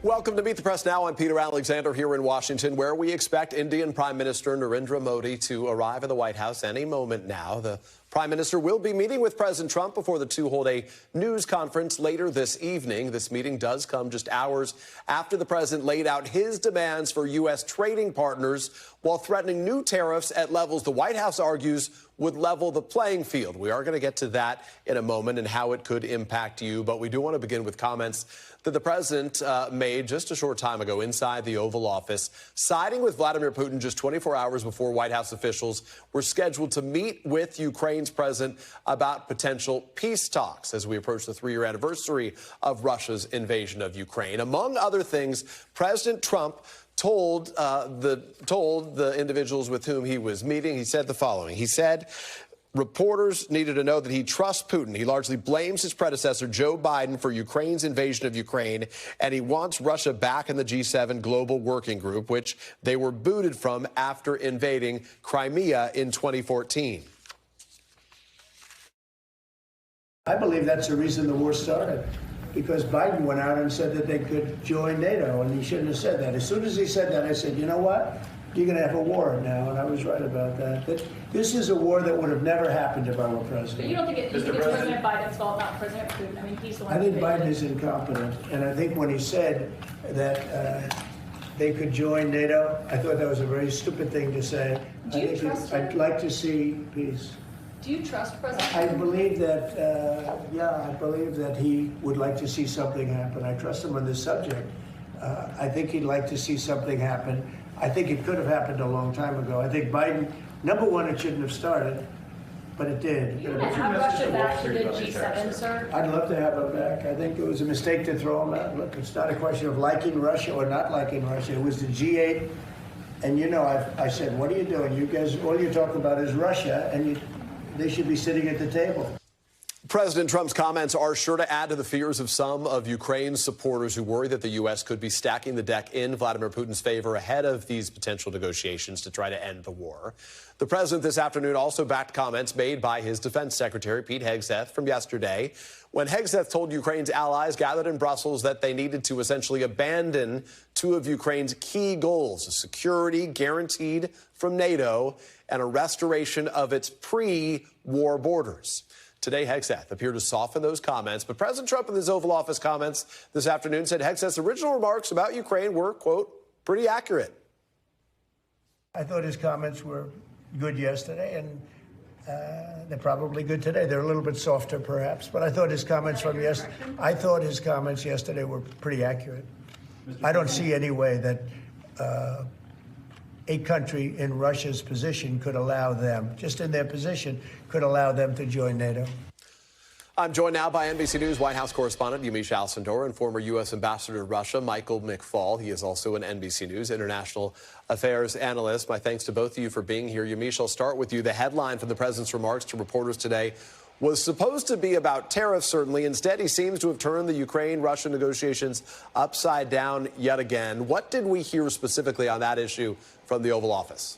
Welcome to Meet the Press Now. I'm Peter Alexander here in Washington, where we expect Indian Prime Minister Narendra Modi to arrive at the White House any moment now. The Prime Minister will be meeting with President Trump before the two hold a news conference later this evening. This meeting does come just hours after the president laid out his demands for U.S. trading partners while threatening new tariffs at levels the White House argues would level the playing field. We are going to get to that in a moment and how it could impact you. But we do want to begin with comments that the president made just a short time ago inside the Oval Office, siding with Vladimir Putin just 24 hours before White House officials were scheduled to meet with Ukraine's president about potential peace talks as we approach the 3-year anniversary of Russia's invasion of Ukraine. Among other things, President Trump told the individuals with whom he was meeting, he said the following. He said, reporters needed to know that he trusts Putin. He largely blames his predecessor, Joe Biden, for Ukraine's invasion of Ukraine, and he wants Russia back in the G7 Global Working Group, which they were booted from after invading Crimea in 2014. I believe that's the reason the war started, because Biden went out and said that they could join NATO, and he shouldn't have said that. As soon as he said that, I said, you know what? You're going to have a war now, and I was right about that. But this is a war that would have never happened if I were president. But you don't think it's President Biden's fault, not President Putin? I mean, he's the one. I think Biden is incompetent, and I think when he said that they could join NATO, I thought that was a very stupid thing to say. Do you trust him? I'd like to see peace. Do you trust President I Putin? believe that, I believe that he would like to see something happen. I trust him on this subject. I think he'd like to see something happen. I think it could have happened a long time ago. I think Biden, number one, it shouldn't have started, but it did. You want to have Russia back to the G7, sir? I'd love to have him back. I think it was a mistake to throw him out. Look, it's not a question of liking Russia or not liking Russia. It was the G8. And, you know, I said, what are you doing? You guys, all you talk about is Russia, and they should be sitting at the table. President Trump's comments are sure to add to the fears of some of Ukraine's supporters who worry that the U.S. could be stacking the deck in Vladimir Putin's favor ahead of these potential negotiations to try to end the war. The president this afternoon also backed comments made by his defense secretary, Pete Hegseth, from yesterday, when Hegseth told Ukraine's allies gathered in Brussels that they needed to essentially abandon two of Ukraine's key goals, a security guaranteed from NATO and a restoration of its pre-war borders. Today, Hegseth appeared to soften those comments, but President Trump in his Oval Office comments this afternoon said Hegseth's original remarks about Ukraine were, quote, pretty accurate. I thought his comments were good yesterday, and they're probably good today. They're a little bit softer, perhaps, but I thought his comments yesterday were pretty accurate. I don't see any way that a country in Russia's position could allow them, just in their position, could allow them to join NATO. I'm joined now by NBC News White House correspondent Yamiche Alcindor and former U.S. Ambassador to Russia Michael McFaul. He is also an NBC News international affairs analyst. My thanks to both of you for being here. Yamiche, I'll start with you. The headline from the president's remarks to reporters today was supposed to be about tariffs, certainly. Instead, he seems to have turned the Ukraine-Russia negotiations upside down yet again. What did we hear specifically on that issue from the Oval Office?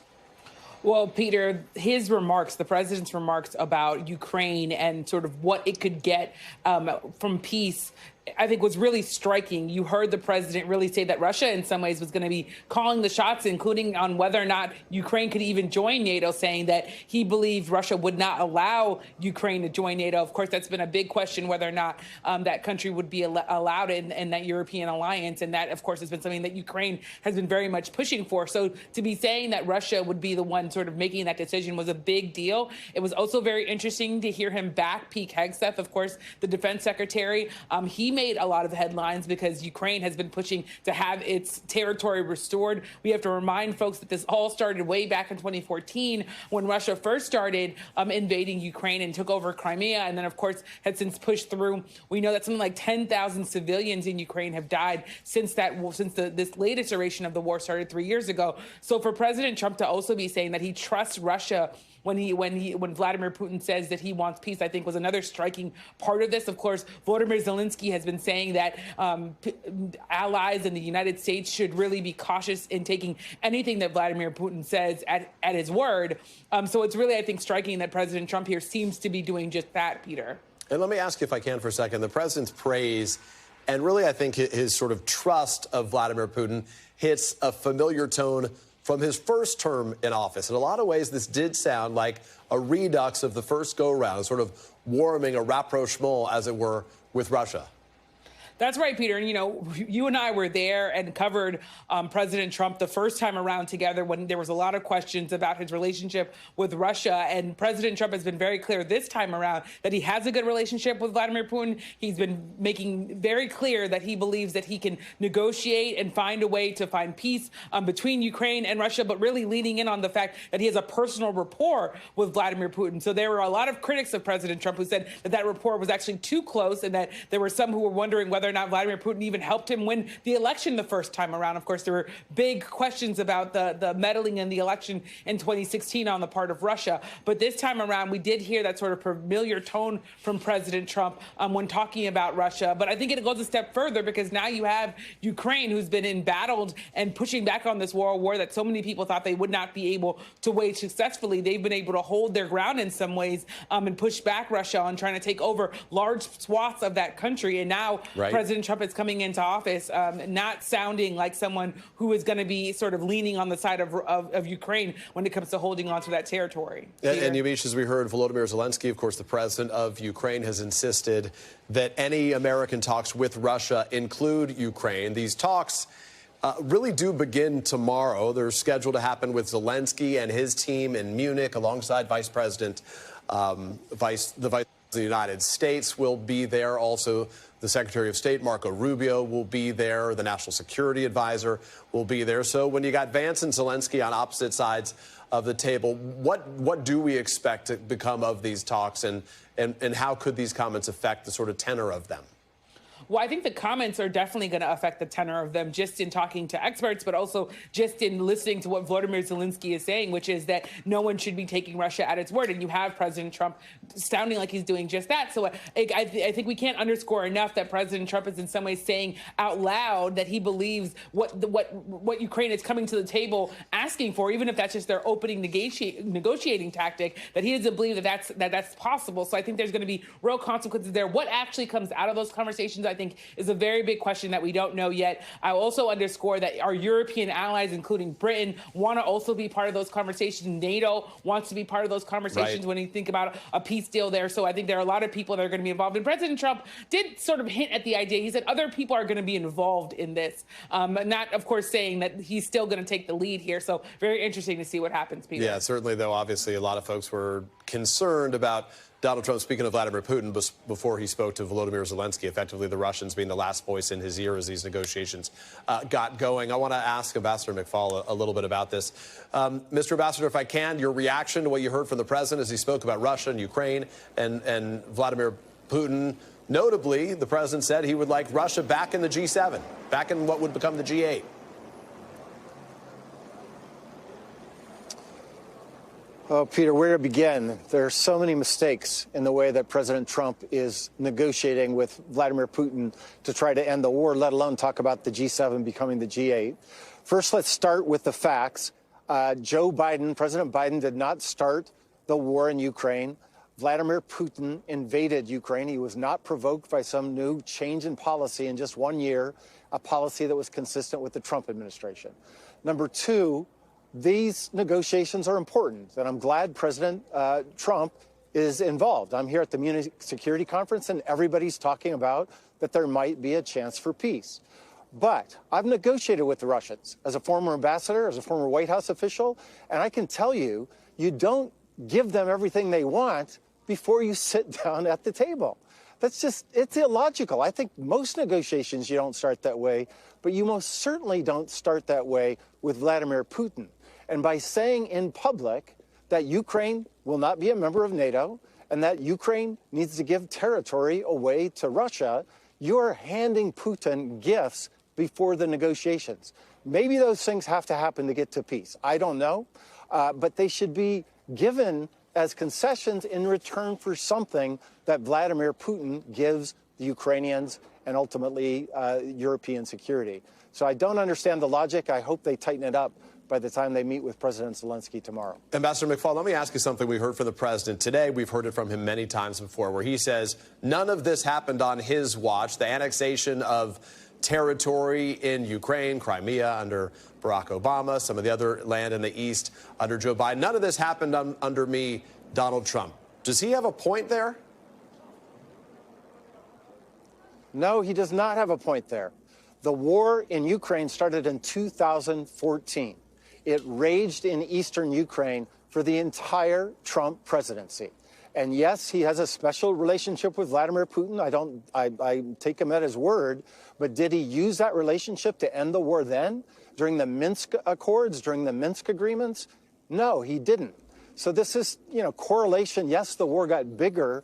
Well, Peter, his remarks, the president's remarks about Ukraine and sort of what it could get from peace, I think was really striking. You heard the president really say that Russia in some ways was going to be calling the shots, including on whether or not Ukraine could even join NATO, saying that he believed Russia would not allow Ukraine to join NATO. Of course, that's been a big question, whether or not that country would be allowed in that European alliance. And that, of course, has been something that Ukraine has been very much pushing for. So to be saying that Russia would be the one sort of making that decision was a big deal. It was also very interesting to hear him back Pete Hegseth, of course, the defense secretary. He made a lot of headlines because Ukraine has been pushing to have its territory restored. We have to remind folks that this all started way back in 2014 when Russia first started invading Ukraine and took over Crimea, and then, of course, had since pushed through. We know that something like 10,000 civilians in Ukraine have died since this latest iteration of the war started 3 years ago. So for President Trump to also be saying that he trusts Russia when Vladimir Putin says that he wants peace, I think was another striking part of this. Of course, Volodymyr Zelensky has been saying that allies in the United States should really be cautious in taking anything that Vladimir Putin says at his word. So it's really, I think, striking that President Trump here seems to be doing just that, Peter. And let me ask you, if I can, for a second, the president's praise And really, I think his sort of trust of Vladimir Putin hits a familiar tone from his first term in office. In a lot of ways, this did sound like a redux of the first go-around, sort of warming a rapprochement, as it were, with Russia. That's right, Peter. And, you and I were there and covered President Trump the first time around together when there was a lot of questions about his relationship with Russia. And President Trump has been very clear this time around that he has a good relationship with Vladimir Putin. He's been making very clear that he believes that he can negotiate and find a way to find peace between Ukraine and Russia, but really leaning in on the fact that he has a personal rapport with Vladimir Putin. So there were a lot of critics of President Trump who said that that rapport was actually too close, and that there were some who were wondering whether or not Vladimir Putin even helped him win the election the first time around. Of course, there were big questions about the meddling in the election in 2016 on the part of Russia. But this time around, we did hear that sort of familiar tone from President Trump when talking about Russia. But I think it goes a step further, because now you have Ukraine, who's been embattled and pushing back on this war that so many people thought they would not be able to wage successfully. They've been able to hold their ground in some ways and push back Russia on trying to take over large swaths of that country. And now President Trump is coming into office, not sounding like someone who is going to be sort of leaning on the side of Ukraine when it comes to holding on to that territory. And Yamiche, as we heard, Volodymyr Zelensky, of course, the president of Ukraine, has insisted that any American talks with Russia include Ukraine. These talks really do begin tomorrow. They're scheduled to happen with Zelensky and his team in Munich, alongside Vice President, the Vice President of the United States will be there. Also, the Secretary of State, Marco Rubio, will be there. The National Security Advisor will be there. So when you got Vance and Zelensky on opposite sides of the table, what do we expect to become of these talks, and how could these comments affect the sort of tenor of them? Well, I think the comments are definitely going to affect the tenor of them, just in talking to experts, but also just in listening to what Volodymyr Zelensky is saying, which is that no one should be taking Russia at its word. And you have President Trump sounding like he's doing just that. So I think we can't underscore enough that President Trump is in some ways saying out loud that he believes what Ukraine is coming to the table asking for, even if that's just their opening negotiating tactic, that he doesn't believe that that's possible. So I think there's going to be real consequences there. What actually comes out of those conversations, I think, is a very big question that we don't know yet. I also underscore that our European allies, including Britain, want to also be part of those conversations. NATO wants to be part of those conversations when you think about a peace deal there. So I think there are a lot of people that are going to be involved. And President Trump did sort of hint at the idea. He said other people are going to be involved in this. Not, of course, saying that he's still going to take the lead here. So very interesting to see what happens, Peter. Yeah, certainly, though, obviously, a lot of folks were concerned about Donald Trump speaking of Vladimir Putin before he spoke to Volodymyr Zelensky, effectively the Russians being the last voice in his ear as these negotiations got going. I want to ask Ambassador McFaul a little bit about this. Mr. Ambassador, if I can, your reaction to what you heard from the president as he spoke about Russia and Ukraine and Vladimir Putin. Notably, the president said he would like Russia back in the G7, back in what would become the G8. Oh, Peter, where to begin? There are so many mistakes in the way that President Trump is negotiating with Vladimir Putin to try to end the war, let alone talk about the G7 becoming the G8. First, let's start with the facts. President Biden did not start the war in Ukraine. Vladimir Putin invaded Ukraine. He was not provoked by some new change in policy in just 1 year, a policy that was consistent with the Trump administration. Number two, these negotiations are important, and I'm glad President Trump is involved. I'm here at the Munich Security Conference, and everybody's talking about that there might be a chance for peace. But I've negotiated with the Russians as a former ambassador, as a former White House official, and I can tell you, you don't give them everything they want before you sit down at the table. It's illogical. I think most negotiations you don't start that way, but you most certainly don't start that way with Vladimir Putin. And by saying in public that Ukraine will not be a member of NATO and that Ukraine needs to give territory away to Russia, you're handing Putin gifts before the negotiations. Maybe those things have to happen to get to peace. I don't know, but they should be given as concessions in return for something that Vladimir Putin gives the Ukrainians and ultimately European security. So I don't understand the logic. I hope they tighten it up. by the time they meet with President Zelensky tomorrow. Ambassador McFaul, let me ask you something we heard from the president today. We've heard it from him many times before, where he says none of this happened on his watch. The annexation of territory in Ukraine, Crimea under Barack Obama, some of the other land in the east under Joe Biden. None of this happened under me, Donald Trump. Does he have a point there? No, he does not have a point there. The war in Ukraine started in 2014. It raged in eastern Ukraine for the entire Trump presidency. And yes, he has a special relationship with Vladimir Putin. I take him at his word. But did he use that relationship to end the war then, during the Minsk Accords, during the Minsk agreements? No, he didn't. So this is, correlation. Yes, the war got bigger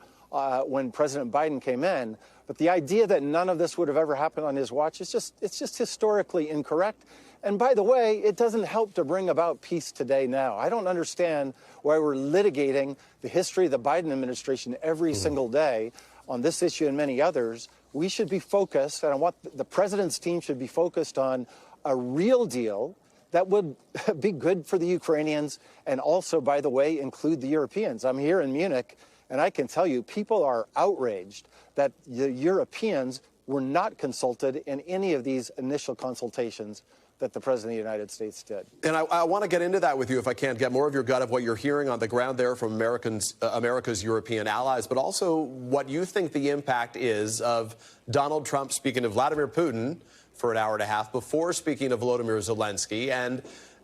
when President Biden came in. But the idea that none of this would have ever happened on his watch is just historically incorrect. And by the way, it doesn't help to bring about peace today now. I don't understand why we're litigating the history of the Biden administration every single day on this issue and many others. We should be focused, and I want the president's team should be focused on a real deal that would be good for the Ukrainians and also, by the way, include the Europeans. I'm here in Munich, and I can tell you people are outraged that the Europeans were not consulted in any of these initial consultations that the President of the United States did. And I want to get into that with you, if I can, get more of your gut of what you're hearing on the ground there from America's European allies, but also what you think the impact is of Donald Trump speaking to Vladimir Putin for an hour and a half before speaking to Volodymyr Zelensky and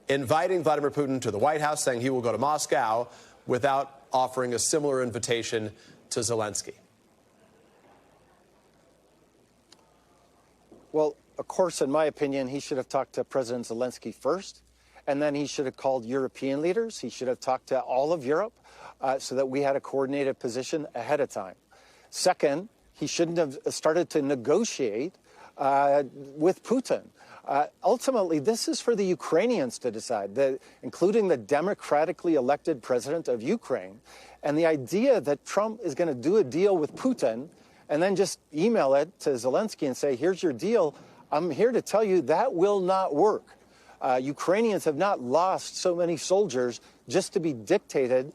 inviting Vladimir Putin to the White House, saying he will go to Moscow without offering a similar invitation to Zelensky. Well, of course, in my opinion, he should have talked to President Zelensky first, and then he should have called European leaders. He should have talked to all of Europe so that we had a coordinated position ahead of time. Second, he shouldn't have started to negotiate with Putin. Ultimately, this is for the Ukrainians to decide, including the democratically elected president of Ukraine. And the idea that Trump is going to do a deal with Putin and then just email it to Zelensky and say, here's your deal, I'm here to tell you that will not work. Ukrainians have not lost so many soldiers just to be dictated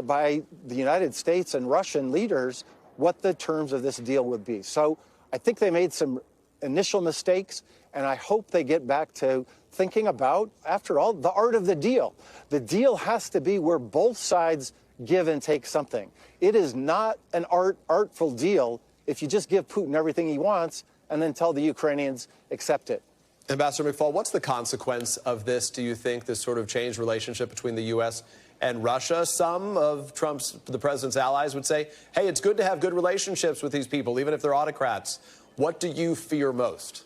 by the United States and Russian leaders what the terms of this deal would be. So I think they made some initial mistakes, and I hope they get back to thinking about, after all, the art of the deal. The deal has to be where both sides give and take something. It is not an artful deal if you just give Putin everything he wants and then tell the Ukrainians accept it. Ambassador McFaul, what's the consequence of this, do you think, this sort of changed relationship between the U.S. and Russia? Some of the president's allies would say, hey, it's good to have good relationships with these people, even if they're autocrats. What do you fear most?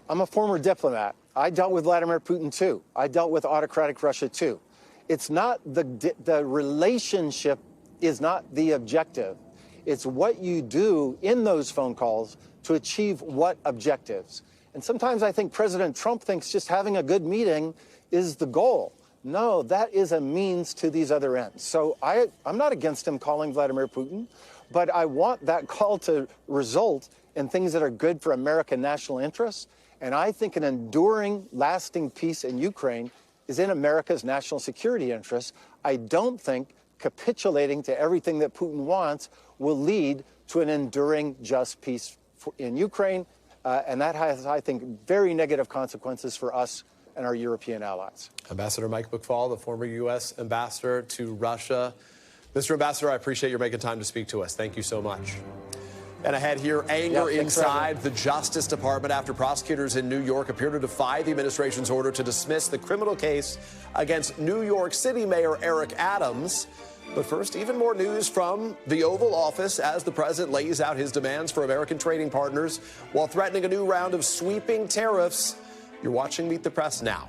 I'm a former diplomat. I dealt with Vladimir Putin, too. I dealt with autocratic Russia, too. It's not the relationship is not the objective. It's what you do in those phone calls to achieve what objectives. And sometimes I think President Trump thinks just having a good meeting is the goal. No, that is a means to these other ends. So I'm not against him calling Vladimir Putin, but I want that call to result in things that are good for American national interests. And I think an enduring, lasting peace in Ukraine is in America's national security interests. I don't think capitulating to everything that Putin wants will lead to an enduring, just peace in Ukraine. And that has, I think, very negative consequences for us and our European allies. Ambassador Mike McFaul, the former U.S. ambassador to Russia. Mr. Ambassador, I appreciate your making time to speak to us. Thank you so much. And ahead here, anger inside the Justice Department after prosecutors in New York appear to defy the administration's order to dismiss the criminal case against New York City Mayor Eric Adams. But first, even more news from the Oval Office as the president lays out his demands for American trading partners while threatening a new round of sweeping tariffs. You're watching Meet the Press now.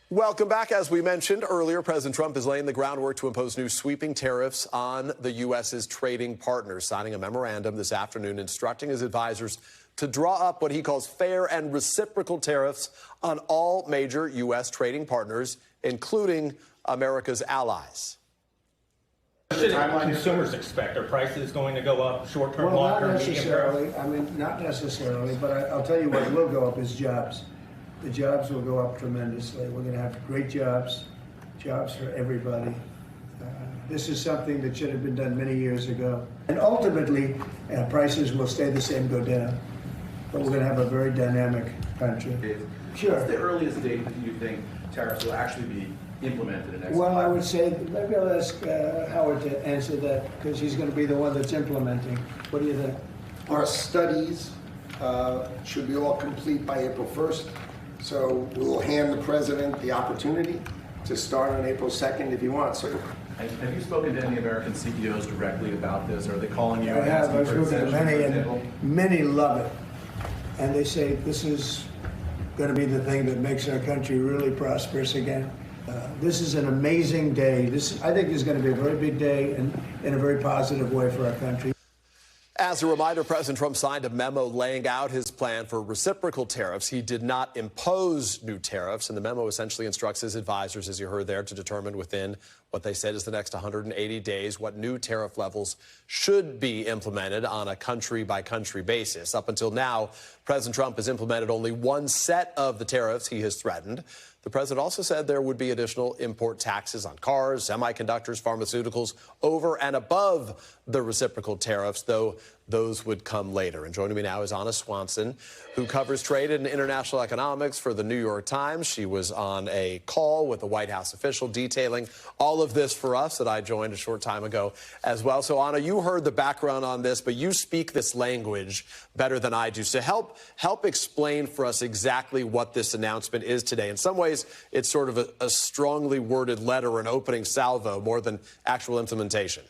Welcome back. As we mentioned earlier, President Trump is laying the groundwork to impose new sweeping tariffs on the U.S.'s trading partners, signing a memorandum this afternoon instructing his advisors to draw up what he calls fair and reciprocal tariffs on all major U.S. trading partners, including America's allies. What should consumers expect? Are prices going to go up short-term, Well, not long-term, medium term? necessarily. I mean, not necessarily, but I'll tell you what will go up is jobs. The jobs will go up tremendously. We're going to have great jobs for everybody. This is something that should have been done many years ago. And ultimately, prices will stay the same, go down. But we're going to have a very dynamic country. Sure. What's the earliest date that you think tariffs will actually be implemented in next? Well, I would say, maybe I'll ask Howard to answer that, because he's going to be the one that's implementing. What do you think? Our studies should be all complete by April 1st. So we'll hand the president the opportunity to start on April 2nd if he wants. So, have you spoken to any American CEOs directly about this? Are they calling you? I have. I've spoken to many, and example? many love it. And they say this is going to be the thing that makes our country really prosperous again. This is an amazing day. I think this is going to be a very big day and in a very positive way for our country. As a reminder, President Trump signed a memo laying out his plan for reciprocal tariffs. He did not impose new tariffs, and the memo essentially instructs his advisors, as you heard there, to determine within what they said is the next 180 days what new tariff levels should be implemented on a country-by-country basis. Up until now, President Trump has implemented only one set of the tariffs he has threatened. The president also said there would be additional import taxes on cars, semiconductors, pharmaceuticals, over and above the reciprocal tariffs, though those would come later. And joining me now is Anna Swanson, who covers trade and international economics for the New York Times. She was on a call with a White House official detailing all of this for us that I joined a short time ago as well. So, Anna, you heard the background on this, but you speak this language better than I do. So help explain for us exactly what this announcement is today. In some ways, it's sort of a strongly worded letter, an opening salvo, more than actual implementation.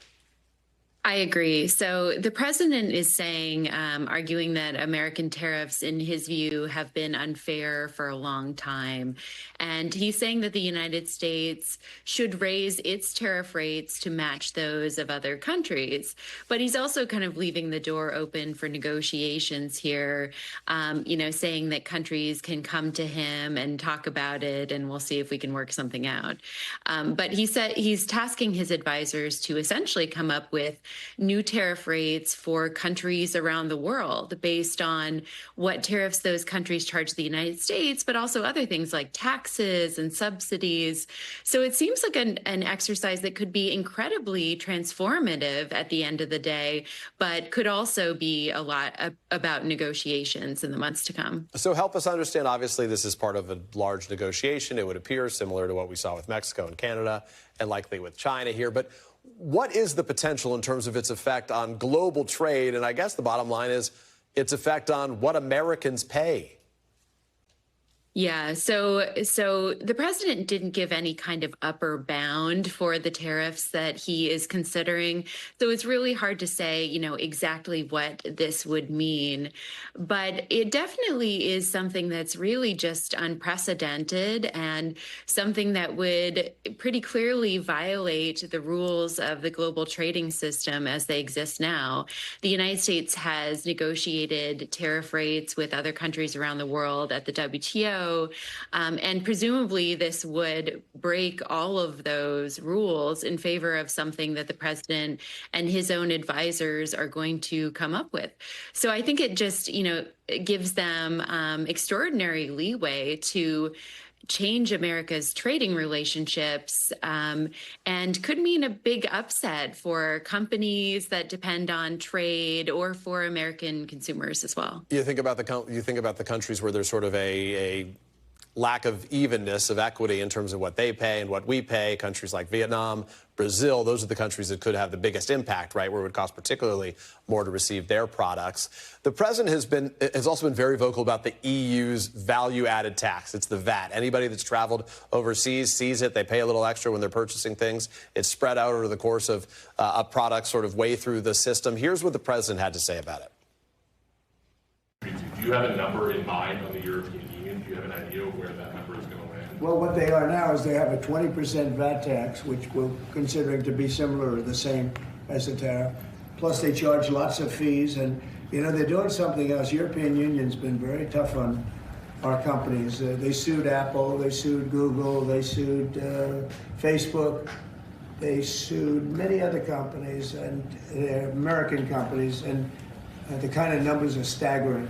I agree. So the president is saying, arguing that American tariffs, in his view, have been unfair for a long time. And he's saying that the United States should raise its tariff rates to match those of other countries. But he's also kind of leaving the door open for negotiations here, saying that countries can come to him and talk about it, and we'll see if we can work something out. But he said he's tasking his advisors to essentially come up with new tariff rates for countries around the world based on what tariffs those countries charge the United States, but also other things like taxes and subsidies. So it seems like an exercise that could be incredibly transformative at the end of the day, but could also be a lot about negotiations in the months to come. So help us understand, obviously, this is part of a large negotiation. It would appear similar to what we saw with Mexico and Canada and likely with China here. But what is the potential in terms of its effect on global trade? And I guess the bottom line is its effect on what Americans pay. Yeah, so the president didn't give any kind of upper bound for the tariffs that he is considering. So it's really hard to say, exactly what this would mean. But it definitely is something that's really just unprecedented and something that would pretty clearly violate the rules of the global trading system as they exist now. The United States has negotiated tariff rates with other countries around the world at the WTO. And presumably this would break all of those rules in favor of something that the president and his own advisors are going to come up with. So I think it just, it gives them extraordinary leeway to change America's trading relationships and could mean a big upset for companies that depend on trade or for American consumers as well. You think about the countries where there's sort of a lack of evenness of equity in terms of what they pay and what we pay. Countries like Vietnam, Brazil, those are the countries that could have the biggest impact, right, where it would cost particularly more to receive their products. The president has also been very vocal about the EU's value-added tax. It's the VAT. Anybody that's traveled overseas sees it. They pay a little extra when they're purchasing things. It's spread out over the course of a product sort of way through the system. Here's what the president had to say about it. Do you have a number in mind on the European Union? Do you have an idea of where that number is going to land? Well, what they are now is they have a 20% VAT tax, which we're considering to be similar or the same as the tariff. Plus, they charge lots of fees. And, they're doing something else. European Union's been very tough on our companies. They sued Apple. They sued Google. They sued Facebook. They sued many other companies, and they're American companies, and the kind of numbers are staggering.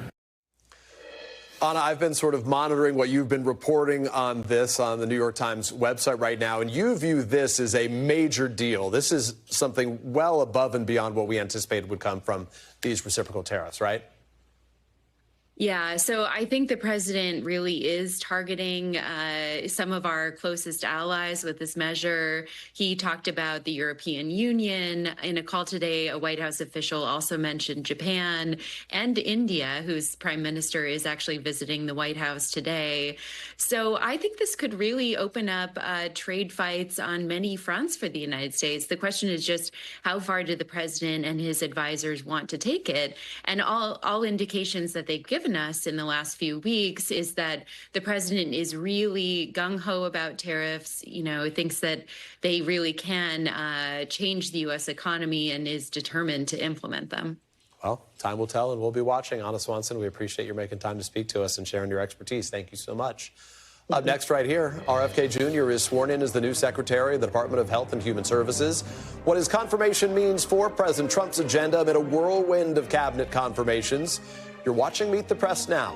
Anna, I've been sort of monitoring what you've been reporting on this on the New York Times website right now, and you view this as a major deal. This is something well above and beyond what we anticipated would come from these reciprocal tariffs, right? Yeah, so I think the president really is targeting some of our closest allies with this measure. He talked about the European Union. In a call today, a White House official also mentioned Japan and India, whose prime minister is actually visiting the White House today. So I think this could really open up trade fights on many fronts for the United States. The question is just how far do the president and his advisors want to take it? And all indications that they've given us in the last few weeks is that the president is really gung-ho about tariffs, thinks that they really can change the U.S. economy and is determined to implement them. Well, time will tell, and we'll be watching. Anna Swanson, we appreciate you making time to speak to us and sharing your expertise. Thank you so much. Up next right here, RFK Jr. is sworn in as the new Secretary of the Department of Health and Human Services. What his confirmation means for President Trump's agenda amid a whirlwind of cabinet confirmations. You're watching Meet the Press now.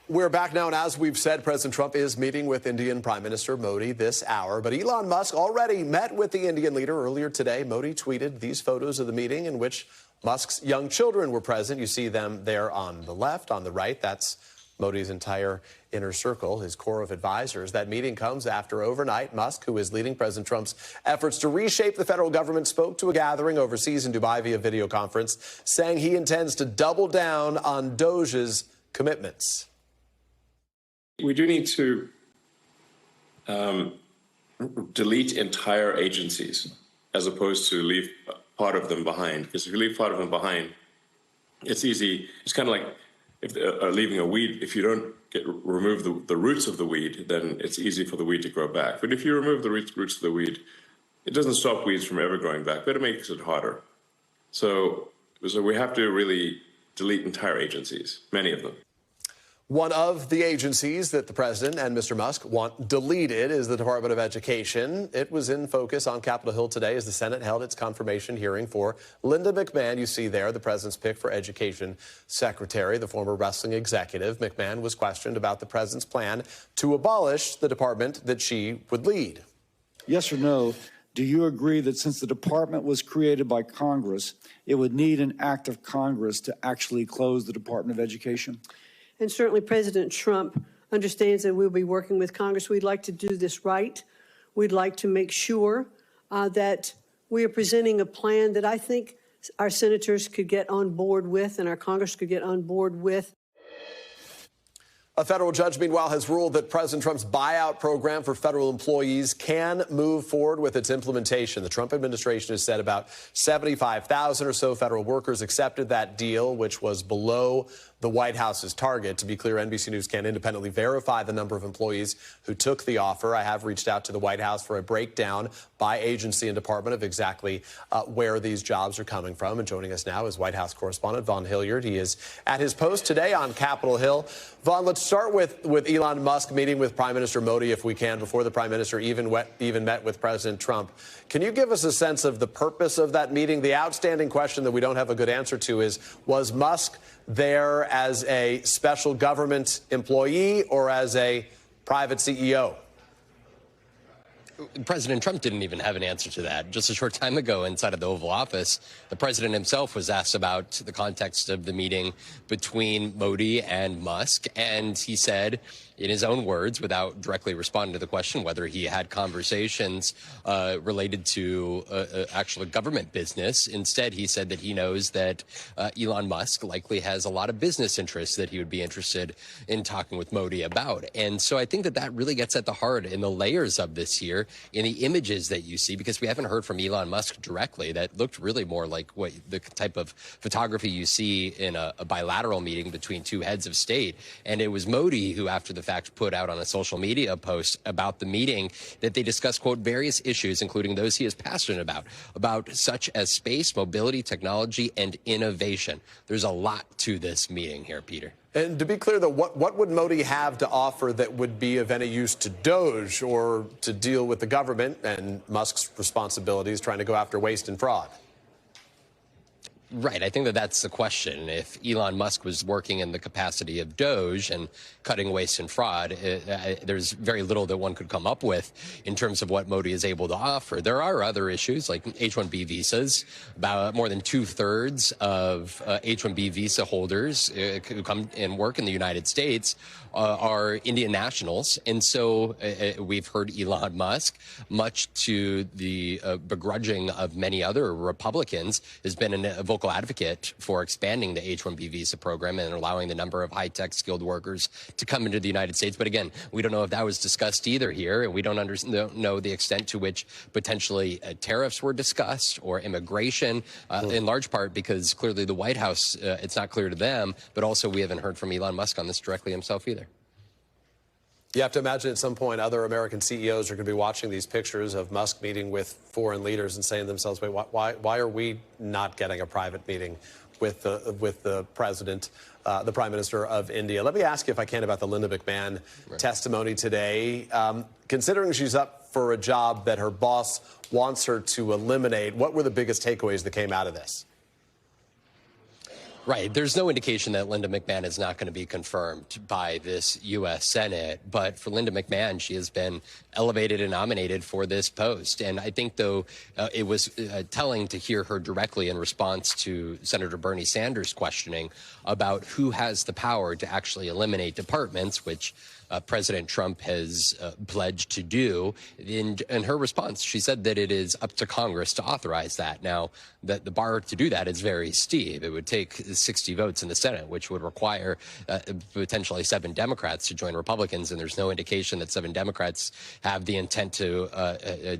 We're back now, and as we've said, President Trump is meeting with Indian Prime Minister Modi this hour. But Elon Musk already met with the Indian leader earlier today. Modi tweeted these photos of the meeting in which Musk's young children were present. You see them there on the left, on the right. That's Modi's entire inner circle, his core of advisors. That meeting comes after overnight, Musk, who is leading President Trump's efforts to reshape the federal government, spoke to a gathering overseas in Dubai via video conference, saying he intends to double down on DoGE's commitments. We do need to delete entire agencies as opposed to leave part of them behind. Because if you leave part of them behind, it's easy. It's kind of like leaving a weed. If you don't remove the roots of the weed, then it's easy for the weed to grow back. But if you remove the roots of the weed, it doesn't stop weeds from ever growing back, but it makes it harder. So we have to really delete entire agencies, many of them. One of the agencies that the president and Mr. Musk want deleted is the Department of Education. It was in focus on Capitol Hill today as the Senate held its confirmation hearing for Linda McMahon. You see there the president's pick for Education Secretary, the former wrestling executive. McMahon was questioned about the president's plan to abolish the department that she would lead. Yes or no, do you agree that since the department was created by Congress, it would need an act of Congress to actually close the Department of Education? And certainly President Trump understands that we'll be working with Congress. We'd like to do this right. We'd like to make sure that we are presenting a plan that I think our senators could get on board with and our Congress could get on board with. A federal judge, meanwhile, has ruled that President Trump's buyout program for federal employees can move forward with its implementation. The Trump administration has said about 75,000 or so federal workers accepted that deal, which was below the White House's target. To be clear, NBC News can't independently verify the number of employees who took the offer. I have reached out to the White House for a breakdown by agency and department of exactly where these jobs are coming from. And joining us now is White House correspondent Vaughn Hillyard. He is at his post today on Capitol Hill. Vaughn, let's start with Elon Musk meeting with Prime Minister Modi, if we can, before the Prime Minister even met with President Trump. Can you give us a sense of the purpose of that meeting? The outstanding question that we don't have a good answer to is, was Musk there as a special government employee or as a private CEO? President Trump didn't even have an answer to that. Just a short time ago inside of the Oval Office, the president himself was asked about the context of the meeting between Modi and Musk, and he said, in his own words, without directly responding to the question whether he had conversations related to actual government business. Instead, he said that he knows that Elon Musk likely has a lot of business interests that he would be interested in talking with Modi about. And so I think that that really gets at the heart in the layers of this here, in the images that you see, because we haven't heard from Elon Musk directly. That looked really more like what the type of photography you see in a bilateral meeting between two heads of state. And it was Modi who, after the fact, put out on a social media post about the meeting that they discussed, quote, various issues, including those he is passionate about such as space, mobility, technology, and innovation. There's a lot to this meeting here, Peter. And to be clear, though, what would Modi have to offer that would be of any use to DoGE or to deal with the government and Musk's responsibilities trying to go after waste and fraud? Right. I think that that's the question. If Elon Musk was working in the capacity of DoGE and cutting waste and fraud, there's very little that one could come up with in terms of what Modi is able to offer. There are other issues like H-1B visas. About more than 2/3 of H-1B visa holders who come and work in the United States are Indian nationals. And so we've heard Elon Musk, much to the begrudging of many other Republicans, has been a vocal advocate for expanding the H-1B visa program and allowing the number of high-tech skilled workers to come into the United States. But again, we don't know if that was discussed either here, and we don't know the extent to which potentially tariffs were discussed or immigration, in large part because clearly the White House, it's not clear to them, but also we haven't heard from Elon Musk on this directly himself either. You have to imagine at some point other American CEOs are going to be watching these pictures of Musk meeting with foreign leaders and saying to themselves, wait, why are we not getting a private meeting with the president, the prime minister of India? Let me ask you, if I can, about the Linda McMahon testimony today. Considering she's up for a job that her boss wants her to eliminate, what were the biggest takeaways that came out of this? Right. There's no indication that Linda McMahon is not going to be confirmed by this U.S. Senate. But for Linda McMahon, she has been elevated and nominated for this post. And I think, though, it was telling to hear her directly in response to Senator Bernie Sanders' questioning about who has the power to actually eliminate departments, which President Trump has pledged to do. In her response, she said that it is up to Congress to authorize that. Now, that the bar to do that is very steep. It would take 60 votes in the Senate, which would require potentially 7 Democrats to join Republicans, and there's no indication that 7 Democrats have the intent to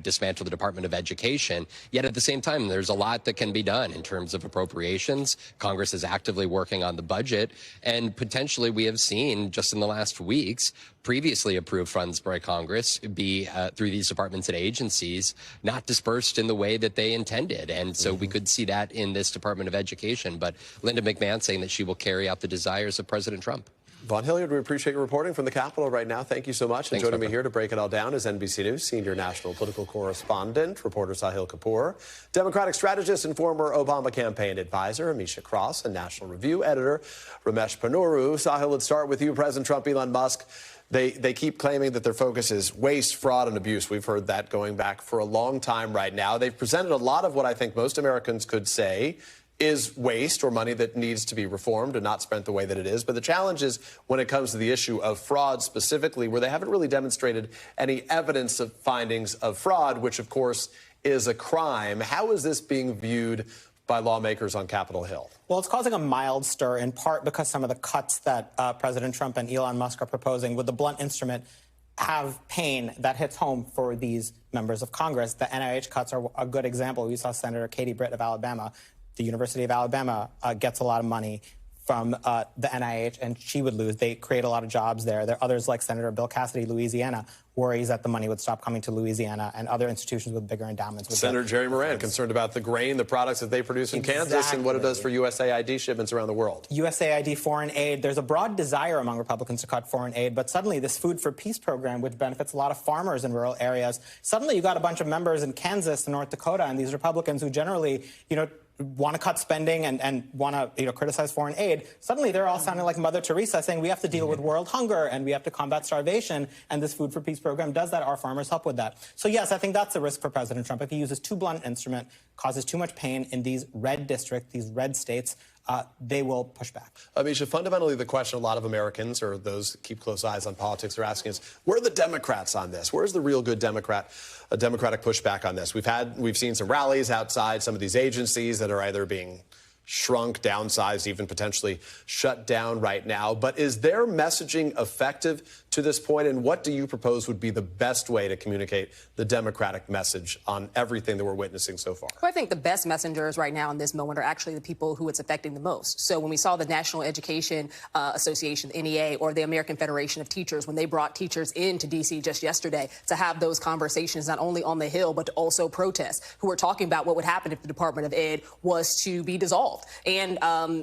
dismantle the Department of Education. Yet at the same time, there's a lot that can be done in terms of appropriations. Congress is actively working on the budget, and potentially we have seen just in the last weeks previously approved funds by Congress be through these departments and agencies not dispersed in the way that they intended. And so we could see that in this Department of Education. But Linda McMahon saying that she will carry out the desires of President Trump. Vaughn Hillyard, we appreciate your reporting from the Capitol right now. Thank you so much. Thanks, and joining me here to break it all down is NBC News senior national political correspondent, reporter Sahil Kapoor, Democratic strategist and former Obama campaign advisor Yamiche, and National Review editor Ramesh Ponnuru. Sahil, let's start with you. President Trump, Elon Musk, they keep claiming that their focus is waste, fraud, and abuse. We've heard that going back for a long time right now. They've presented a lot of what I think most Americans could say is waste or money that needs to be reformed and not spent the way that it is. But the challenge is when it comes to the issue of fraud specifically, where they haven't really demonstrated any evidence of findings of fraud, which, of course, is a crime. How is this being viewed by lawmakers on Capitol Hill? Well, it's causing a mild stir, in part because some of the cuts that President Trump and Elon Musk are proposing with the blunt instrument have pain that hits home for these members of Congress. The NIH cuts are a good example. We saw Senator Katie Britt of Alabama. The University of Alabama gets a lot of money from the NIH, and she would lose. They create a lot of jobs there. There are others like Senator Bill Cassidy, Louisiana, worries that the money would stop coming to Louisiana, and other institutions with bigger endowments. Senator Jerry Moran concerned about the grain, the products that they produce in Kansas, and what it does for USAID shipments around the world. USAID, foreign aid. There's a broad desire among Republicans to cut foreign aid, but suddenly this Food for Peace program, which benefits a lot of farmers in rural areas, suddenly you got a bunch of members in Kansas and North Dakota, and these Republicans who generally, want to cut spending and want to, criticize foreign aid. Suddenly they're all sounding like Mother Teresa saying we have to deal with world hunger and we have to combat starvation. And this Food for Peace program does that. Our farmers help with that. So, yes, I think that's a risk for President Trump. If he uses too blunt an instrument, causes too much pain in these red districts, these red states, they will push back. Misha, fundamentally, the question a lot of Americans or those that keep close eyes on politics are asking is, where are the Democrats on this? Where's the real good Democratic pushback on this? We've seen some rallies outside some of these agencies that are either being shrunk, downsized, even potentially shut down right now. But is their messaging effective to this point, and what do you propose would be the best way to communicate the Democratic message on everything that we're witnessing so far? Well, I think the best messengers right now in this moment are actually the people who it's affecting the most. So when we saw the National Education Association, NEA, or the American Federation of Teachers, when they brought teachers into D.C. just yesterday to have those conversations, not only on the Hill, but to also protest, who were talking about what would happen if the Department of Ed was to be dissolved. And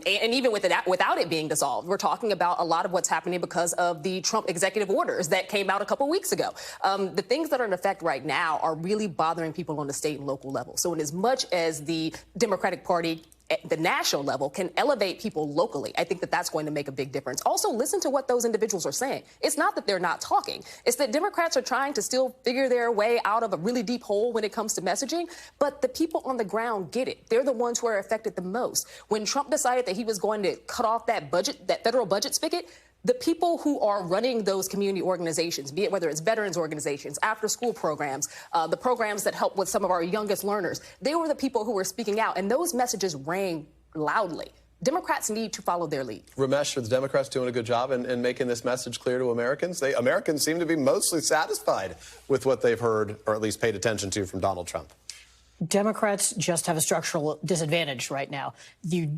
even without it being dissolved, we're talking about a lot of what's happening because of the Trump executive orders that came out a couple weeks ago. The things that are in effect right now are really bothering people on the state and local level. So in as much as the Democratic Party at the national level can elevate people locally, I think that that's going to make a big difference. Also, listen to what those individuals are saying. It's not that they're not talking. It's that Democrats are trying to still figure their way out of a really deep hole when it comes to messaging. But the people on the ground get it. They're the ones who are affected the most. When Trump decided that he was going to cut off that budget, that federal budget spigot, the people who are running those community organizations, be it whether it's veterans organizations, after-school programs, the programs that help with some of our youngest learners, they were the people who were speaking out, and those messages rang loudly. Democrats need to follow their lead. Ramesh, are the Democrats doing a good job in making this message clear to Americans? Americans seem to be mostly satisfied with what they've heard, or at least paid attention to, from Donald Trump. Democrats just have a structural disadvantage right now. You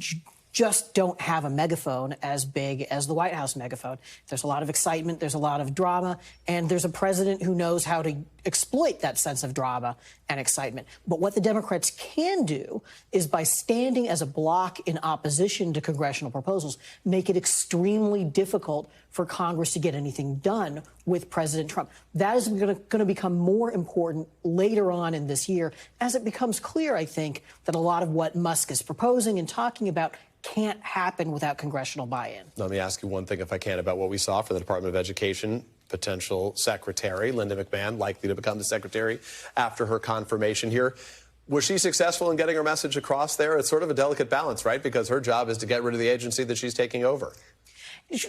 just don't have a megaphone as big as the White House megaphone. There's a lot of excitement, there's a lot of drama, and there's a president who knows how to exploit that sense of drama and excitement. But what the Democrats can do is, by standing as a bloc in opposition to congressional proposals, make it extremely difficult for Congress to get anything done with President Trump. That is going to become more important later on in this year, as it becomes clear, I think, that a lot of what Musk is proposing and talking about can't happen without congressional buy-in. Let me ask you one thing, if I can, about what we saw for the Department of Education. Potential secretary, Linda McMahon, likely to become the secretary after her confirmation here. Was she successful in getting her message across there? It's sort of a delicate balance, right? Because her job is to get rid of the agency that she's taking over.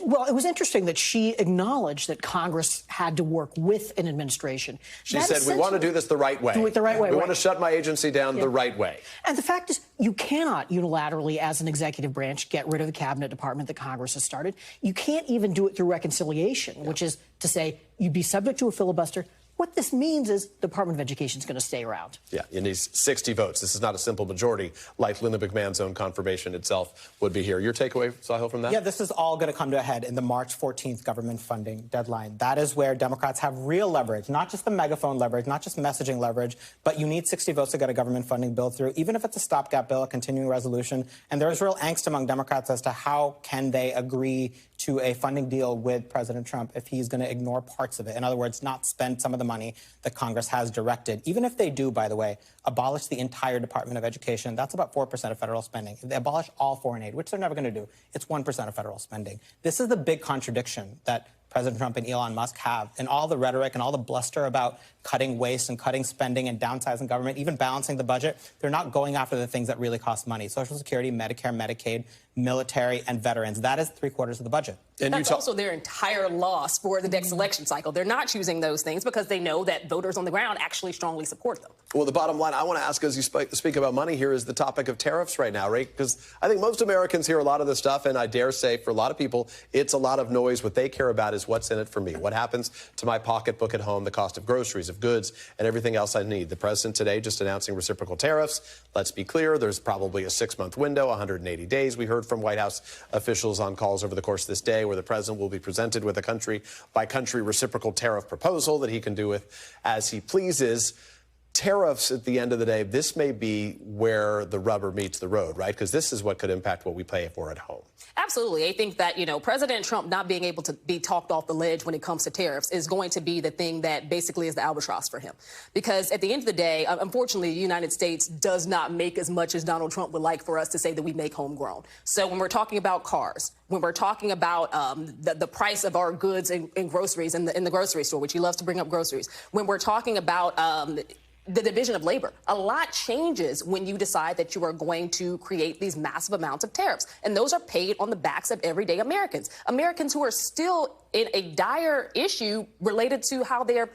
Well, it was interesting that she acknowledged that Congress had to work with an administration. She said, we want to do this the right way. Do it the right way. We want to shut my agency down the right way. And the fact is, you cannot unilaterally, as an executive branch, get rid of the cabinet department that Congress has started. You can't even do it through reconciliation, which is to say you'd be subject to a filibuster. What this means is the Department of Education is going to stay around. Yeah, it needs 60 votes. This is not a simple majority like Linda McMahon's own confirmation itself would be here. Your takeaway, Sahil, from that? Yeah, this is all going to come to a head in the March 14th government funding deadline. That is where Democrats have real leverage, not just the megaphone leverage, not just messaging leverage, but you need 60 votes to get a government funding bill through, even if it's a stopgap bill, a continuing resolution. And there is real angst among Democrats as to how can they agree to a funding deal with President Trump if he's going to ignore parts of it. In other words, not spend some of the money that Congress has directed. Even if they do, by the way, abolish the entire Department of Education, that's about 4% of federal spending. If they abolish all foreign aid, which they're never going to do, it's 1% of federal spending. This is the big contradiction that President Trump and Elon Musk have, and all the rhetoric and all the bluster about cutting waste and cutting spending and downsizing government, even balancing the budget. They're not going after the things that really cost money: Social Security, Medicare, Medicaid, military, and veterans. That is 3/4 of the budget. And that's also their entire loss for the next election cycle. They're not choosing those things because they know that voters on the ground actually strongly support them. Well, the bottom line I want to ask, as you speak about money here, is the topic of tariffs right now, right? Because I think most Americans hear a lot of this stuff, and I dare say for a lot of people, it's a lot of noise. What they care about is what's in it for me. What happens to my pocketbook at home, the cost of groceries, of goods, and everything else I need. The president today just announcing reciprocal tariffs. Let's be clear, there's probably a 6-month window, 180 days. We heard from White House officials on calls over the course of this day where the president will be presented with a country-by-country reciprocal tariff proposal that he can do with as he pleases. Tariffs, at the end of the day, this may be where the rubber meets the road, right? Because this is what could impact what we pay for at home. Absolutely. I think that, President Trump not being able to be talked off the ledge when it comes to tariffs is going to be the thing that basically is the albatross for him. Because at the end of the day, unfortunately, the United States does not make as much as Donald Trump would like for us to say that we make homegrown. So when we're talking about cars, when we're talking about the price of our goods and groceries in the grocery store, which he loves to bring up groceries, when we're talking about the division of labor, a lot changes when you decide that you are going to create these massive amounts of tariffs. And those are paid on the backs of everyday Americans. Americans who are still in a dire issue related to how they're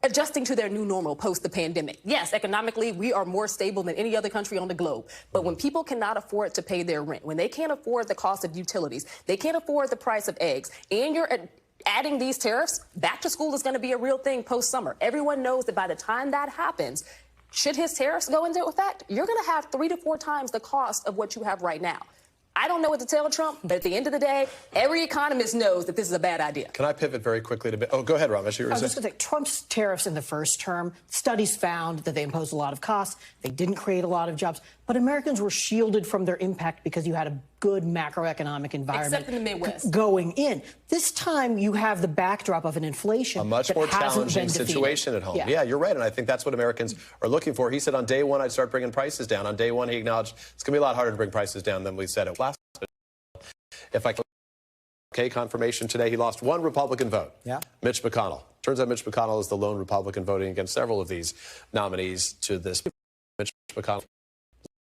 adjusting to their new normal post the pandemic. Yes, economically, we are more stable than any other country on the globe. But when people cannot afford to pay their rent, when they can't afford the cost of utilities, they can't afford the price of eggs, and you're adding these tariffs, back to school is going to be a real thing post-summer. Everyone knows that by the time that happens, should his tariffs go into effect, you're going to have 3 to 4 times the cost of what you have right now. I don't know what to tell Trump, but at the end of the day, every economist knows that this is a bad idea. Can I pivot very quickly to... Oh, go ahead, Ramesh. I was just going to say, Trump's tariffs in the first term, studies found that they imposed a lot of costs. They didn't create a lot of jobs. But Americans were shielded from their impact because you had a good macroeconomic environment. Except in the Midwest. Going in. This time, you have the backdrop of an inflation. A much more challenging situation at home. Yeah, you're right. And I think that's what Americans are looking for. He said on day one, I'd start bringing prices down. On day one, he acknowledged it's going to be a lot harder to bring prices down than we said it last. If I can, confirmation today, he lost 1 Republican vote. Yeah. Mitch McConnell. Turns out Mitch McConnell is the lone Republican voting against several of these nominees to this. Mitch McConnell,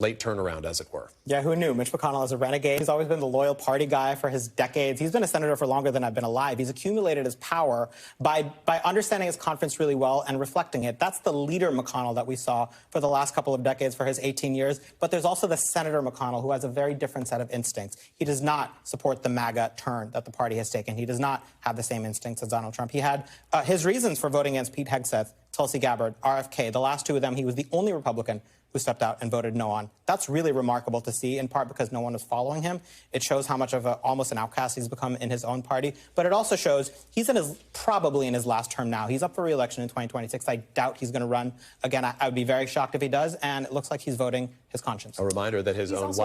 late turnaround, as it were. Yeah, who knew? Mitch McConnell is a renegade. He's always been the loyal party guy for his decades. He's been a senator for longer than I've been alive. He's accumulated his power by understanding his conference really well and reflecting it. That's the leader McConnell that we saw for the last couple of decades for his 18 years. But there's also the Senator McConnell who has a very different set of instincts. He does not support the MAGA turn that the party has taken. He does not have the same instincts as Donald Trump. He had his reasons for voting against Pete Hegseth, Tulsi Gabbard, RFK. The last 2 of them, he was the only Republican who stepped out and voted no on. That's really remarkable to see, in part because no one was following him. It shows how much of almost an outcast he's become in his own party. But it also shows he's probably in his last term now. He's up for re-election in 2026. I doubt he's going to run again. I would be very shocked if he does. And it looks like he's voting his conscience. A reminder that his own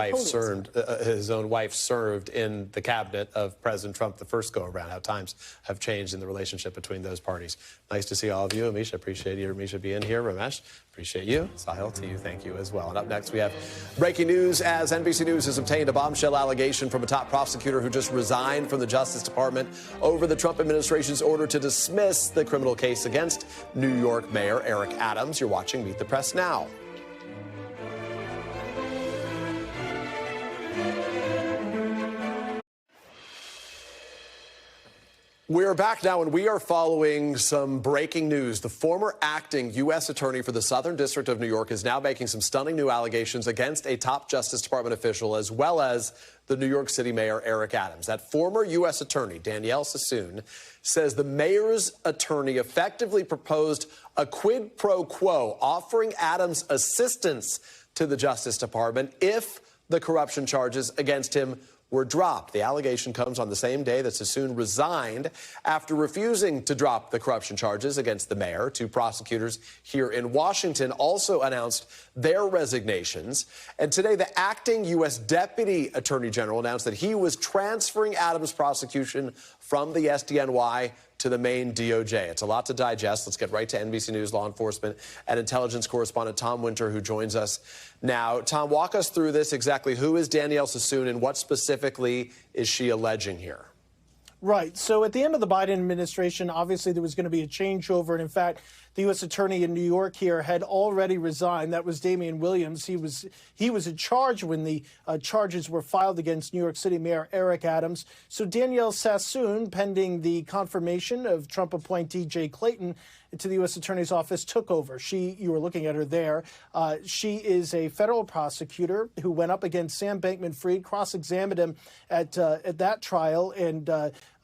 wife served in the cabinet of President Trump the first go-around. How times have changed in the relationship between those parties. Nice to see all of you. Yamiche, appreciate you. Yamiche being here. Ramesh, appreciate you. Sahil, to you, thank you as well. And up next, we have breaking news as NBC News has obtained a bombshell allegation from a top prosecutor who just resigned from the Justice Department over the Trump administration's order to dismiss the criminal case against New York Mayor Eric Adams. You're watching Meet the Press Now. We're back now, and we are following some breaking news. The former acting U.S. attorney for the Southern District of New York is now making some stunning new allegations against a top Justice Department official, as well as the New York City Mayor Eric Adams. That former U.S. attorney, Danielle Sassoon, says the mayor's attorney effectively proposed a quid pro quo, offering Adams assistance to the Justice Department if the corruption charges against him were dropped. The allegation comes on the same day that Sassoon resigned after refusing to drop the corruption charges against the mayor. 2 prosecutors here in Washington also announced their resignations. And today, the acting U.S. Deputy Attorney General announced that he was transferring Adams' prosecution from the SDNY to the main DOJ. It's a lot to digest. Let's get right to NBC News law enforcement and intelligence correspondent Tom Winter, who joins us now. Tom, walk us through this exactly. Who is Danielle Sassoon, and what specifically is she alleging here? Right. So at the end of the Biden administration, obviously there was going to be a changeover. And in fact, the U.S. attorney in New York here had already resigned. That was Damian Williams. He was in charge when the charges were filed against New York City Mayor Eric Adams. So Danielle Sassoon, pending the confirmation of Trump appointee Jay Clayton to the U.S. Attorney's Office, took over. You were looking at her there. She is a federal prosecutor who went up against Sam Bankman-Fried, cross-examined him at that trial, and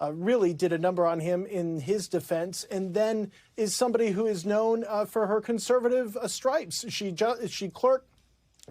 really did a number on him in his defense, and then is somebody who is known for her conservative stripes. She clerked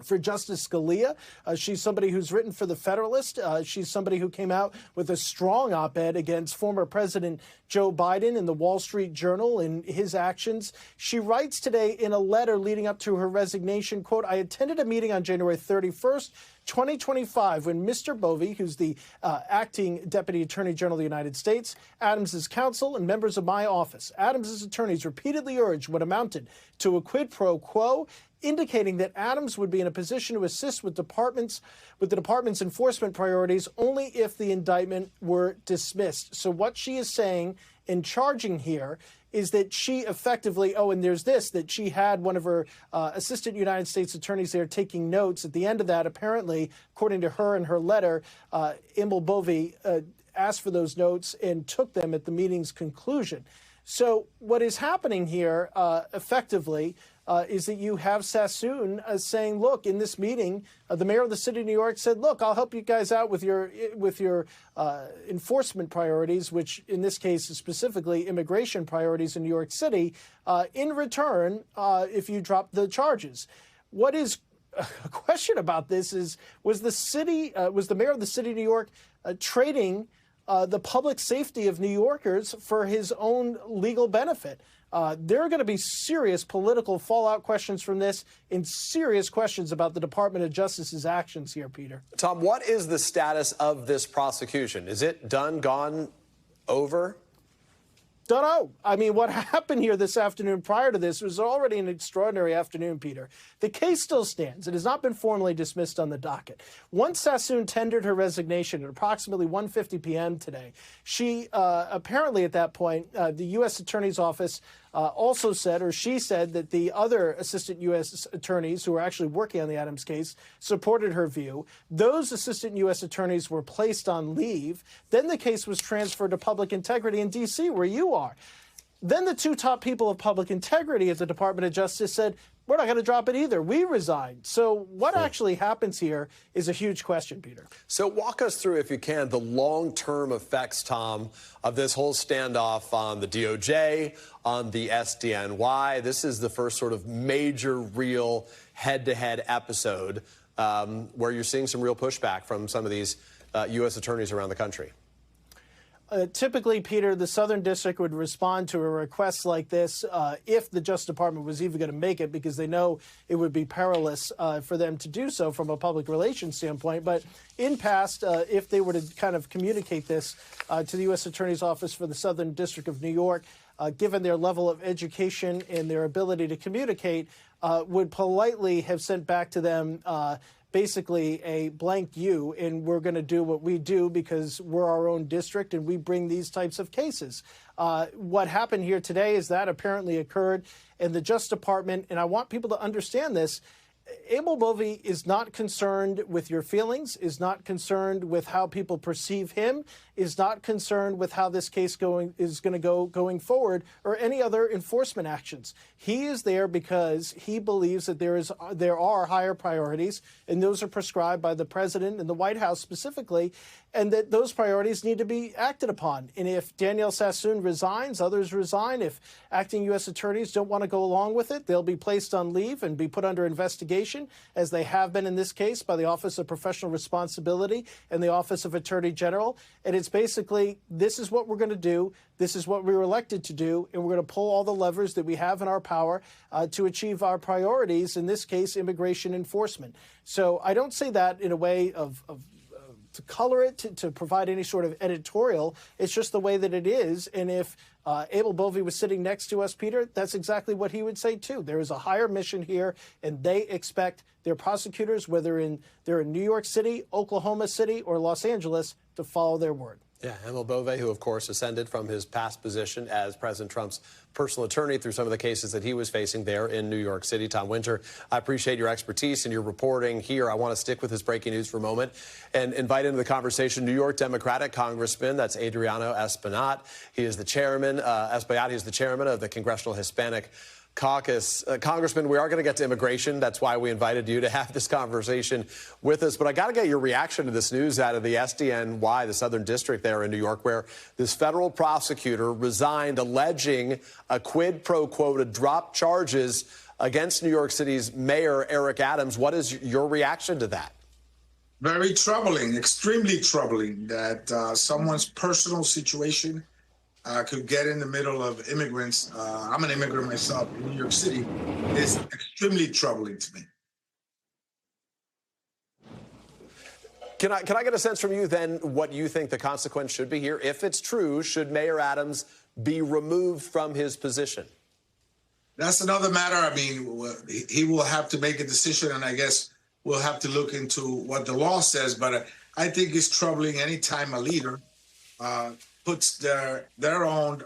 for Justice Scalia. She's somebody who's written for The Federalist. She's somebody who came out with a strong op-ed against former President Joe Biden in the Wall Street Journal and his actions. She writes today in a letter leading up to her resignation, quote, "I attended a meeting on January 31st, 2025, when Mr. Bovee, who's the acting Deputy Attorney General of the United States, Adams' counsel, and members of my office, Adams' attorneys repeatedly urged what amounted to a quid pro quo, indicating that Adams would be in a position to assist with the department's enforcement priorities only if the indictment were dismissed." So what she is saying in charging here is that she effectively, and there's this, that she had one of her assistant United States attorneys there taking notes. At the end of that, apparently, according to her in her letter, Emil Bovee asked for those notes and took them at the meeting's conclusion. So what is happening here, effectively, is that you have Sassoon saying, look, in this meeting, the mayor of the city of New York said, look, I'll help you guys out with your enforcement priorities, which in this case is specifically immigration priorities in New York City, in return, if you drop the charges. What is a question about this is, was the mayor of the city of New York trading the public safety of New Yorkers for his own legal benefit? There are going to be serious political fallout questions from this and serious questions about the Department of Justice's actions here, Peter. Tom, what is the status of this prosecution? Is it done, gone, over? Don't know. I mean, what happened here this afternoon prior to this was already an extraordinary afternoon, Peter. The case still stands. It has not been formally dismissed on the docket. Once Sassoon tendered her resignation at approximately 1:50 p.m. today, she apparently at that point, the U.S. Attorney's Office also said, or she said, that the other assistant U.S. attorneys who were actually working on the Adams case supported her view. Those assistant U.S. attorneys were placed on leave. Then the case was transferred to Public Integrity in D.C., where you are. Then the two top people of public integrity at the Department of Justice said, we're not going to drop it either. We resigned. So what actually happens here is a huge question, Peter. So walk us through, if you can, the long-term effects, Tom, of this whole standoff on the DOJ, on the SDNY. This is the first sort of major, real head-to-head episode where you're seeing some real pushback from some of these U.S. attorneys around the country. Typically, Peter, the Southern District would respond to a request like this if the Justice Department was even going to make it, because they know it would be perilous for them to do so from a public relations standpoint. But in past, if they were to kind of communicate this to the U.S. Attorney's Office for the Southern District of New York, given their level of education and their ability to communicate, would politely have sent back to them basically a blank U, and we're going to do what we do because we're our own district and we bring these types of cases. What happened here today is that apparently occurred in the Justice Department, and I want people to understand this. Abel Bovee is not concerned with your feelings, is not concerned with how people perceive him, is not concerned with how this case is going to go going forward, or any other enforcement actions. He is there because he believes that there are higher priorities, and those are prescribed by the president and the White House specifically, and that those priorities need to be acted upon. And if Danielle Sassoon resigns, others resign. If acting U.S. attorneys don't want to go along with it, they'll be placed on leave and be put under investigation, as they have been in this case by the Office of Professional Responsibility and the Office of Attorney General. And it's basically, this is what we're going to do. This is what we were elected to do. And we're going to pull all the levers that we have in our power to achieve our priorities, in this case, immigration enforcement. So I don't say that in a way to color it, to provide any sort of editorial. It's just the way that it is. And if Abel Bovee was sitting next to us, Peter, that's exactly what he would say, too. There is a higher mission here, and they expect their prosecutors, whether they're in New York City, Oklahoma City, or Los Angeles, to follow their word. Yeah, Abel Bovee, who, of course, ascended from his past position as President Trump's personal attorney through some of the cases that he was facing there in New York City. Tom Winter, I appreciate your expertise and your reporting here. I want to stick with this breaking news for a moment and invite into the conversation New York Democratic Congressman, that's Adriano Espaillat. He is the chairman, Espaillat, he's the chairman of the Congressional Hispanic Caucus. Congressman, we are going to get to immigration. That's why we invited you to have this conversation with us. But I got to get your reaction to this news out of the SDNY, the Southern District there in New York, where this federal prosecutor resigned, alleging a quid pro quo to drop charges against New York City's mayor, Eric Adams. What is your reaction to that? Very troubling, extremely troubling that someone's personal situation could get in the middle of immigrants. I'm an immigrant myself in New York City. It's extremely troubling to me. Can I get a sense from you then what you think the consequence should be here? If it's true, should Mayor Adams be removed from his position? That's another matter. I mean, he will have to make a decision, and I guess we'll have to look into what the law says. But I think it's troubling anytime a leader puts their own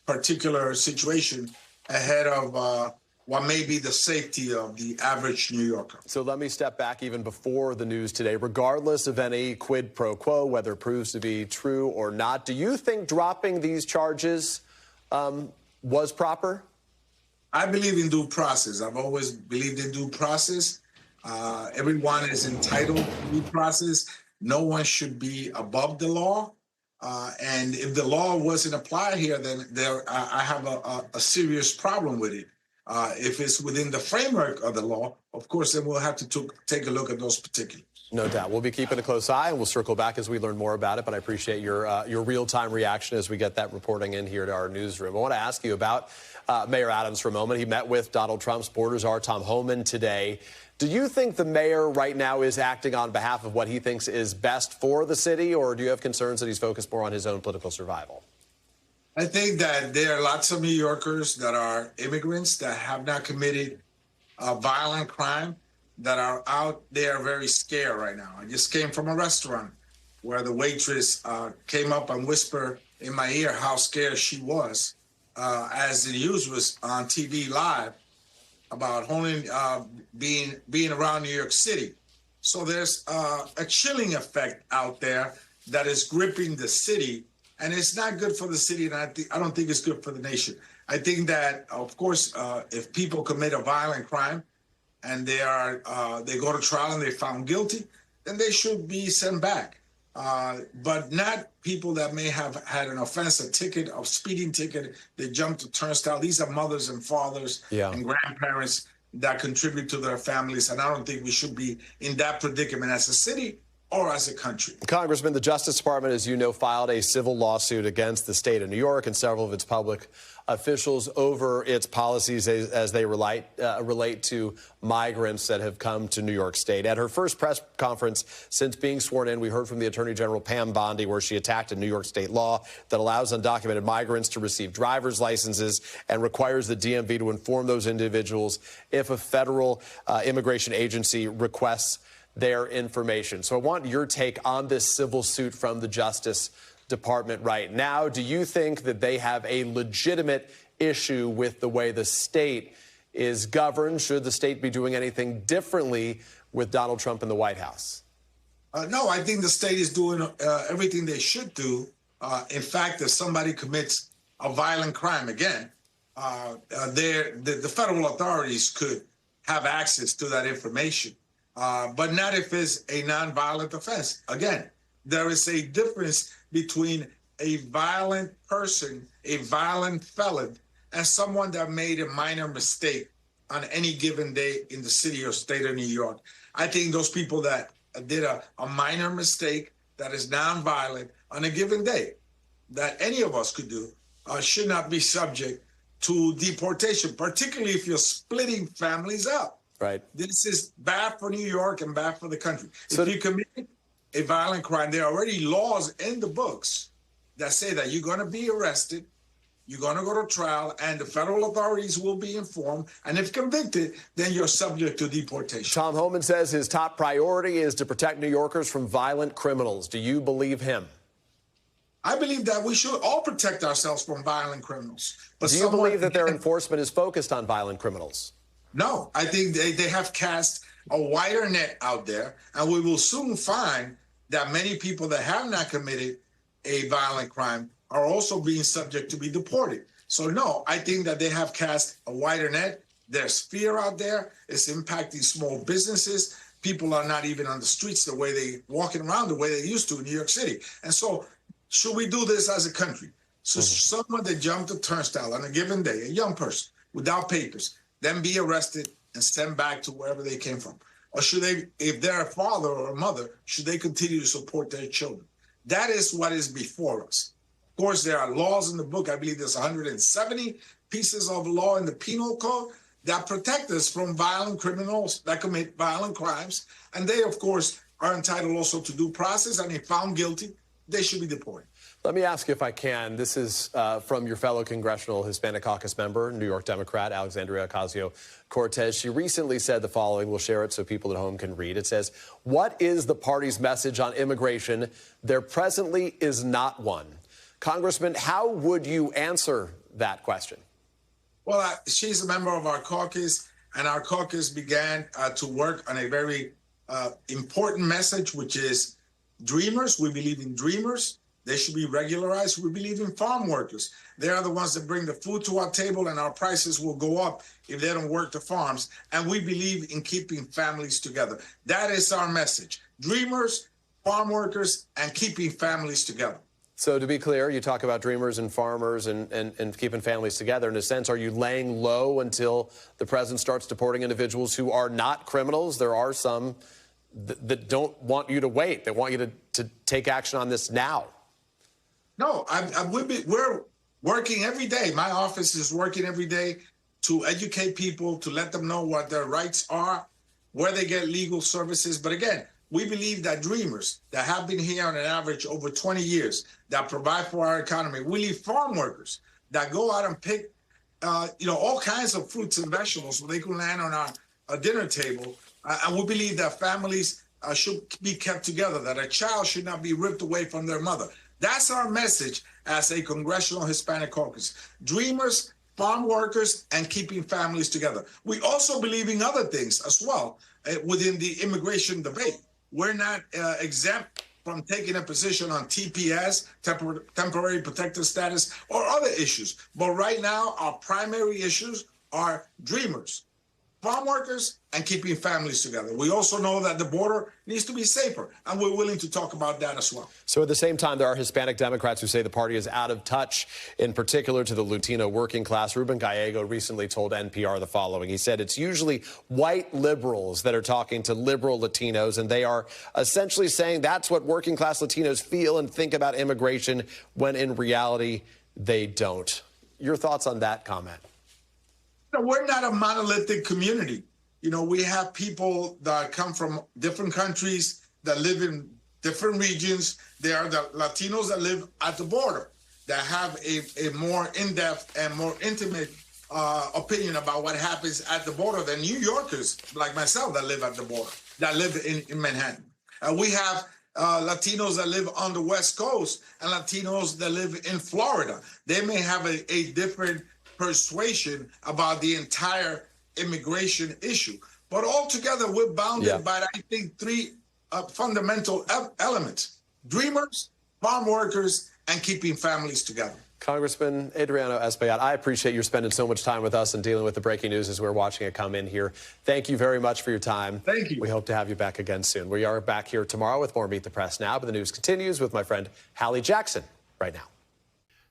particular situation ahead of what may be the safety of the average New Yorker. So let me step back even before the news today. Regardless of any quid pro quo, whether it proves to be true or not, do you think dropping these charges was proper? I believe in due process. I've always believed in due process. Everyone is entitled to due process. No one should be above the law. And if the law wasn't applied here, then I have a serious problem with it. If it's within the framework of the law, of course, then we'll have to take a look at those particulars. No doubt. We'll be keeping a close eye, and we'll circle back as we learn more about it. But I appreciate your real-time reaction as we get that reporting in here to our newsroom. I want to ask you about Mayor Adams for a moment. He met with Donald Trump's board czar, Tom Homan, today. Do you think the mayor right now is acting on behalf of what he thinks is best for the city, or do you have concerns that he's focused more on his own political survival? I think that there are lots of New Yorkers that are immigrants that have not committed violent crime, that are out there very scared right now. I just came from a restaurant where the waitress came up and whispered in my ear how scared she was as the news was on TV live about only being around New York City. So there's a chilling effect out there that is gripping the city, and it's not good for the city, and I don't think it's good for the nation. I think that, of course, if people commit a violent crime and they go to trial and they're found guilty, then they should be sent back. But not people that may have had an offense, a ticket, a speeding ticket, they jumped a turnstile. These are mothers and fathers and grandparents that contribute to their families, and I don't think we should be in that predicament as a city or as a country. Congressman, the Justice Department, as you know, filed a civil lawsuit against the state of New York and several of its public officials over its policies as they relate to migrants that have come to New York State. At her first press conference since being sworn in, we heard from the Attorney General Pam Bondi, where she attacked a New York state law that allows undocumented migrants to receive driver's licenses and requires the DMV to inform those individuals if a federal immigration agency requests their information. So I want your take on this civil suit from the Justice Department right now. Do you think that they have a legitimate issue with the way the state is governed? Should the state be doing anything differently with Donald Trump in the White House? No, I think the state is doing everything they should do. In fact, if somebody commits a violent crime again, the federal authorities could have access to that information. But not if it's a nonviolent offense. Again, there is a difference between a violent person, a violent felon, and someone that made a minor mistake on any given day in the city or state of New York. I think those people that did a minor mistake that is nonviolent on a given day, that any of us could do, should not be subject to deportation, particularly if you're splitting families up. Right. This is bad for New York and bad for the country. So if you commit a violent crime, there are already laws in the books that say that you're going to be arrested, you're going to go to trial, and the federal authorities will be informed. And if convicted, then you're subject to deportation. Tom Homan says his top priority is to protect New Yorkers from violent criminals. Do you believe him? I believe that we should all protect ourselves from violent criminals. But do you believe that their enforcement is focused on violent criminals? No, I think they have cast a wider net out there, and we will soon find that many people that have not committed a violent crime are also being subject to be deported. So no, I think that they have cast a wider net. There's fear out there. It's impacting small businesses. People are not even on the streets the way they walking around the way they used to in New York City. And so should we do this as a country? So someone that jumped a turnstile on a given day, a young person without papers, then be arrested and sent back to wherever they came from? Or should they, if they're a father or a mother, should they continue to support their children? That is what is before us. Of course, there are laws in the book. I believe there's 170 pieces of law in the penal code that protect us from violent criminals that commit violent crimes. And they, of course, are entitled also to due process. And if found guilty, they should be deported. Let me ask you if I can. This is from your fellow congressional Hispanic caucus member, New York Democrat Alexandria Ocasio-Cortez. She recently said the following. We'll share it so people at home can read. It says, "What is the party's message on immigration? There presently is not one." Congressman, how would you answer that question? Well, she's a member of our caucus, and our caucus began to work on a very important message, which is dreamers. We believe in dreamers. They should be regularized. We believe in farm workers. They are the ones that bring the food to our table, and our prices will go up if they don't work the farms. And we believe in keeping families together. That is our message. Dreamers, farm workers, and keeping families together. So to be clear, you talk about dreamers and farmers and keeping families together. In a sense, are you laying low until the president starts deporting individuals who are not criminals? There are some that don't want you to wait. They want you to take action on this now. No, we're working every day. My office is working every day to educate people, to let them know what their rights are, where they get legal services. But again, we believe that dreamers that have been here on an average over 20 years, that provide for our economy, we need farm workers that go out and pick, all kinds of fruits and vegetables so they can land on our dinner table. And we believe that families should be kept together, that a child should not be ripped away from their mother. That's our message as a Congressional Hispanic Caucus. Dreamers, farm workers, and keeping families together. We also believe in other things as well within the immigration debate. We're not exempt from taking a position on TPS, temporary protected status, or other issues. But right now, our primary issues are dreamers, farm workers, and keeping families together. We also know that the border needs to be safer, and we're willing to talk about that as well. So at the same time, there are Hispanic Democrats who say the party is out of touch, in particular to the Latino working class. Ruben Gallego recently told NPR the following. He said it's usually white liberals that are talking to liberal Latinos, and they are essentially saying that's what working class Latinos feel and think about immigration, when in reality, they don't. Your thoughts on that comment? We're not a monolithic community. We have people that come from different countries, that live in different regions. There are the Latinos that live at the border, that have a more in-depth and more intimate opinion about what happens at the border than New Yorkers like myself that live at the border, that live in Manhattan. We have Latinos that live on the West Coast and Latinos that live in Florida. They may have a different persuasion about the entire immigration issue. But altogether, we're bounded by, I think, three fundamental elements: dreamers, farm workers, and keeping families together. Congressman Adriano Espaillat, I appreciate you spending so much time with us and dealing with the breaking news as we're watching it come in here. Thank you very much for your time. Thank you. We hope to have you back again soon. We are back here tomorrow with more Meet the Press Now, but the news continues with my friend Hallie Jackson right now.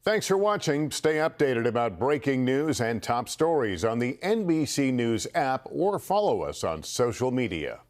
Thanks for watching. Stay updated about breaking news and top stories on the NBC News app or follow us on social media.